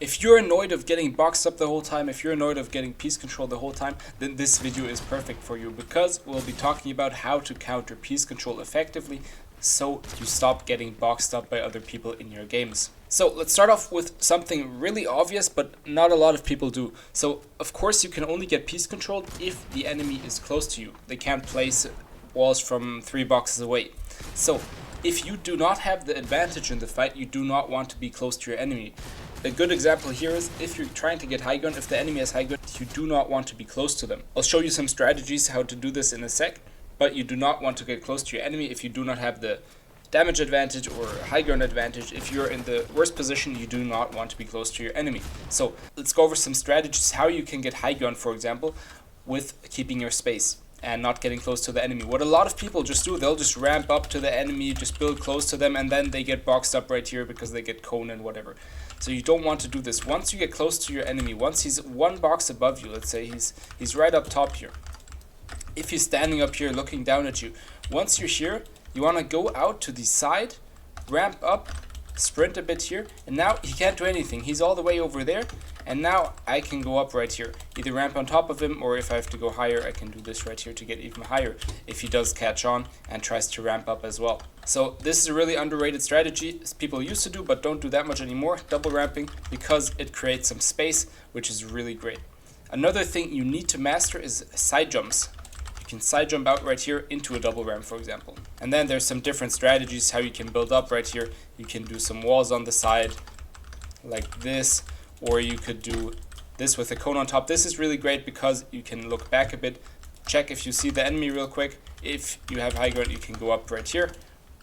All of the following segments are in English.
If you're annoyed of getting boxed up the whole time, if you're annoyed of getting piece control the whole time, then this video is perfect for you, because we'll be talking about how to counter piece control effectively so you stop getting boxed up by other people in your games. So let's start off with something really obvious, but not a lot of people do. So of course you can only get piece control if the enemy is close to you. They can't place walls from 3 boxes away. So if you do not have the advantage in the fight, you do not want to be close to your enemy. A good example here is if you're trying to get high ground, if the enemy has high ground, you do not want to be close to them. I'll show you some strategies how to do this in a sec, but you do not want to get close to your enemy if you do not have the damage advantage or high ground advantage. If you're in the worst position, you do not want to be close to your enemy. So let's go over some strategies how you can get high ground, for example, with keeping your space and not getting close to the enemy. What a lot of people just do, they'll just ramp up to the enemy, just build close to them, and then they get boxed up right here because they get cone and whatever. So you don't want to do this. Once you get close to your enemy, once he's 1 box above you, let's say he's right up top here. If he's standing up here looking down at you, once you're here, you want to go out to the side, ramp up, sprint a bit here, and now he can't do anything. He's all the way over there, and now I can go up right here. Either ramp on top of him, or if I have to go higher, I can do this right here to get even higher if he does catch on and tries to ramp up as well. So this is a really underrated strategy people used to do, but don't do that much anymore, double ramping, because it creates some space, which is really great. Another thing you need to master is side jumps. You can side jump out right here into a double ramp, for example. And then there's some different strategies how you can build up right here. You can do some walls on the side like this, or you could do this with a cone on top. This is really great because you can look back a bit, check if you see the enemy real quick. If you have high ground, you can go up right here,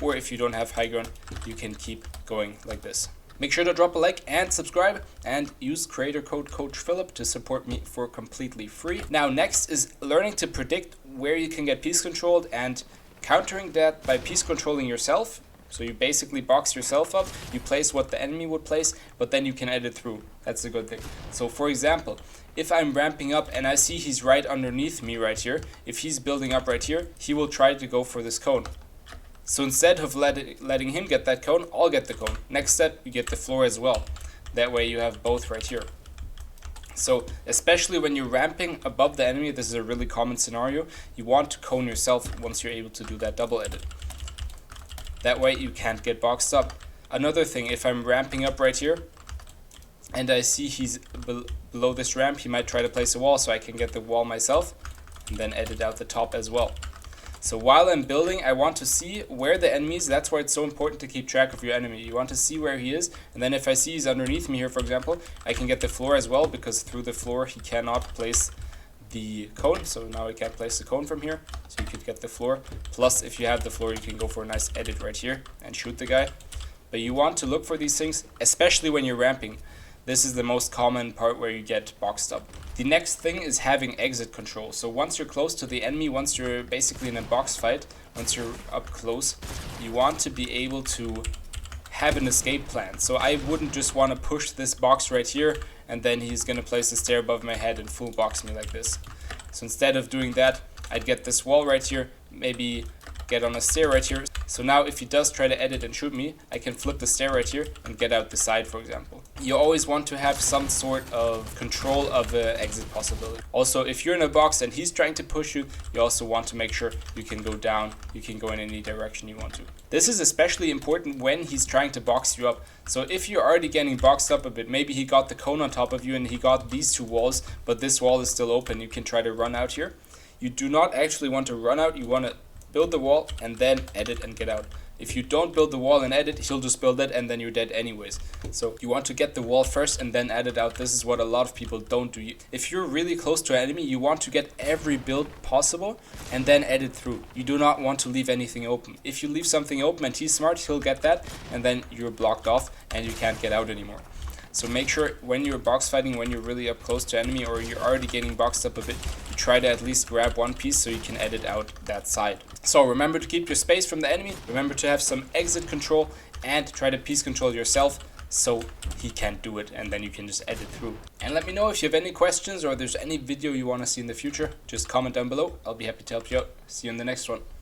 or if you don't have high ground, you can keep going like this. Make sure to drop a like and subscribe, and use creator code COACHPHILIP to support me for completely free. Now next is learning to predict where you can get piece controlled and countering that by piece controlling yourself. So you basically box yourself up, you place what the enemy would place, but then you can edit through. That's a good thing. So for example, if I'm ramping up and I see he's right underneath me right here, if he's building up right here, he will try to go for this cone. So instead of letting him get that cone, I'll get the cone. Next step, you get the floor as well. That way you have both right here. So especially when you're ramping above the enemy, this is a really common scenario. You want to cone yourself once you're able to do that double edit. That way you can't get boxed up. Another thing, if I'm ramping up right here and I see he's below this ramp, he might try to place a wall, so I can get the wall myself and then edit out the top as well. So while I'm building, I want to see where the enemy is. That's why it's so important to keep track of your enemy. You want to see where he is, and then if I see he's underneath me here, for example, I can get the floor as well, because through the floor he cannot place the cone. So now I can't place the cone from here, so you could get the floor. Plus, if you have the floor, you can go for a nice edit right here and shoot the guy. But you want to look for these things, especially when you're ramping. This is the most common part where you get boxed up. The next thing is having exit control. So once you're close to the enemy, once you're basically in a box fight, once you're up close, you want to be able to have an escape plan. So I wouldn't just want to push this box right here and then he's going to place a stair above my head and full box me like this. So instead of doing that, I'd get this wall right here, maybe get on a stair right here. So now if he does try to edit and shoot me, I can flip the stair right here and get out the side, for example. You always want to have some sort of control of the exit possibility. Also, if you're in a box and he's trying to push you, you also want to make sure you can go down, you can go in any direction you want to. This is especially important when he's trying to box you up. So if you're already getting boxed up a bit, maybe he got the cone on top of you and he got these 2 walls, but this wall is still open, you can try to run out here. You do not actually want to run out, you want to build the wall and then edit and get out. If you don't build the wall and edit, he'll just build it and then you're dead anyways. So you want to get the wall first and then edit out. This is what a lot of people don't do. If you're really close to an enemy, you want to get every build possible and then edit through. You do not want to leave anything open. If you leave something open and he's smart, he'll get that and then you're blocked off and you can't get out anymore. So make sure when you're box fighting, when you're really up close to enemy or you're already getting boxed up a bit, you try to at least grab one piece so you can edit out that side. So remember to keep your space from the enemy, remember to have some exit control, and try to piece control yourself so he can't do it and then you can just edit through. And let me know if you have any questions or there's any video you want to see in the future. Just comment down below, I'll be happy to help you out. See you in the next one.